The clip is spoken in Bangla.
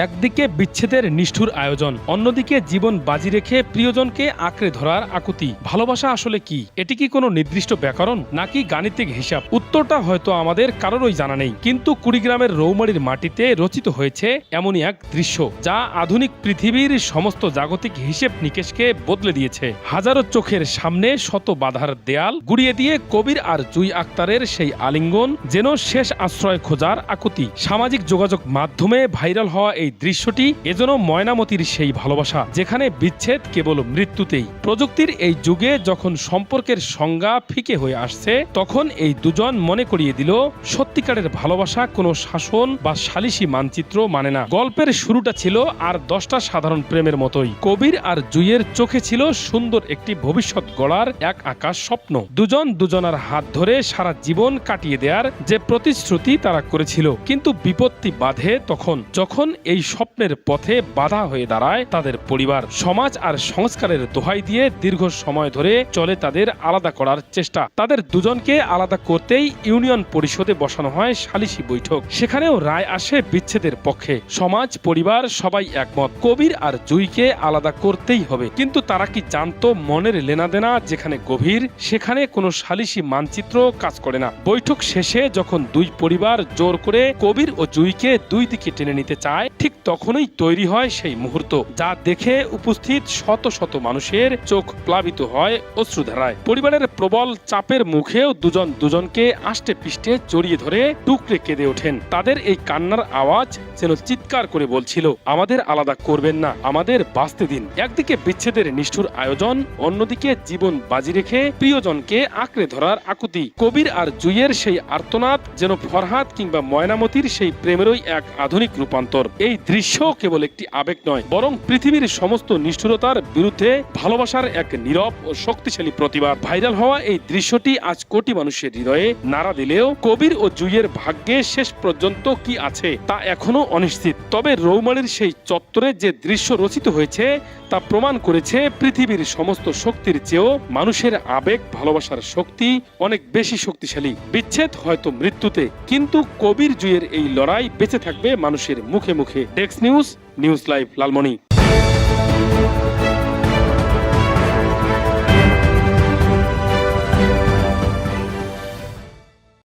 একদিকে বিচ্ছেদের নিষ্ঠুর আয়োজন, অন্যদিকে জীবন বাজি রেখে প্রিয়জনকে আঁকড়ে ধরার আকুতি। ভালোবাসা আসলে কি? এটি কি কোনো নির্দিষ্ট ব্যাকরণ নাকি গাণিতিক হিসাব? উত্তরটা হয়তো আমাদের কারোরই জানা নেই, কিন্তু কুড়িগ্রামের রৌমারীর মাটিতে রচিত হয়েছে এমনই এক দৃশ্য যা আধুনিক পৃথিবীর সমস্ত জাগতিক হিসেব নিকেশকে বদলে দিয়েছে। হাজারো চোখের সামনে শত বাধার দেয়াল গুড়িয়ে দিয়ে কবির আর জুই আক্তারের সেই আলিঙ্গন যেন শেষ আশ্রয় খোঁজার আকুতি। সামাজিক যোগাযোগ মাধ্যমে ভাইরাল হওয়া এই দৃশ্যটি এজন্য ময়নামতির সেই ভালোবাসা যেখানে বিচ্ছেদ কেবল মৃত্যুতেই। প্রযুক্তির এই যুগে যখন সম্পর্কের সংজ্ঞা ফিকে হয়ে আসছে, তখন এই দুজন মনে করিয়ে দিল সত্যিকারের ভালোবাসা কোনো শাসন বা সালিশি মানচিত্র মানে না। গল্পের শুরুটা ছিল আর 10টা সাধারণ প্রেমের মতোই। কবির আর জুইয়ের চোখে ছিল সুন্দর একটি ভবিষ্যৎ গড়ার এক আকাশ স্বপ্ন। দুজন দুজনার হাত ধরে সারা জীবন কাটিয়ে দেওয়ার যে প্রতিশ্রুতি তারা করেছিল, কিন্তু বিপত্তি বাধে যখন এই স্বপ্নের পথে বাধা হয়ে দাঁড়ায় তাদের পরিবার, সমাজ আর সংস্কারের দোহাই দিয়ে দীর্ঘ সময় ধরে চলে তাদের আলাদা করার চেষ্টা। তাদের দুজনকে আলাদা করতেই ইউনিয়ন পরিষদে বসানো হয় সালিশি বৈঠক। সেখানেও রায় আসে বিচ্ছেদের পক্ষে। সমাজ, পরিবার সবাই একমত, কবির আর জুইকে আলাদা করতেই হবে। কিন্তু তারা কি জানতো মনের লেনাদেনা যেখানে গভীর, সেখানে কোনো সালিশি মানচিত্র কাজ করে না। বৈঠক শেষে যখন দুই পরিবার জোর করে কবির ও জুইকে দুই দিকে টেনে নিতে চায়, ঠিক তখনই তৈরি হয় সেই মুহূর্ত যা দেখে উপস্থিত শত শত মানুষের চোখ প্লাবিত হয় অশ্রুধারায়। পরিবারের প্রবল চাপের মুখেও দুজন দুজনকে আষ্টে পিষ্টে জড়িয়ে ধরে টুকরে কেঁদে ওঠেন। তাদের এই কান্নার আওয়াজ যেন চিৎকার করে বলছিল, আমাদের আলাদা করবেন না, আমাদের বাঁচতে দিন। একদিকে বিচ্ছেদের নিষ্ঠুর আয়োজন, অন্যদিকে জীবন বাজি রেখে প্রিয়জনকে আঁকড়ে ধরার আকুতি। কবির আর জুইয়ের সেই আর্তনাদ যেন ফরহাদ কিংবা ময়নামতির সেই প্রেমেরই এক আধুনিক রূপান্তর। এই দৃশ্য কেবল একটি আবেগ নয়, বরং পৃথিবীর সমস্ত নিষ্ঠুরতার বিরুদ্ধে ভালোবাসার এক নীরব ও শক্তিশালী প্রতিবাদ। ভাইরাল হওয়া এই দৃশ্যটি আজ কোটি মানুষের হৃদয়ে নাড়া দিলেও কবির ও জুইয়ের ভাগ্যে শেষ পর্যন্ত কি আছে তা এখনো অনিশ্চিত। তবে রৌমারীর সেই চত্বরে যে দৃশ্য রচিত হয়েছে তা প্রমাণ করেছে পৃথিবীর সমস্ত শক্তির চেয়েও মানুষের আবেগ, ভালোবাসার শক্তি অনেক বেশি শক্তিশালী। বিচ্ছেদ হয়তো মৃত্যুতে, কিন্তু কবির জুইয়ের এই লড়াই বেঁচে থাকবে মানুষের মুখে মুখে। Desk news, news live, Lalmoni.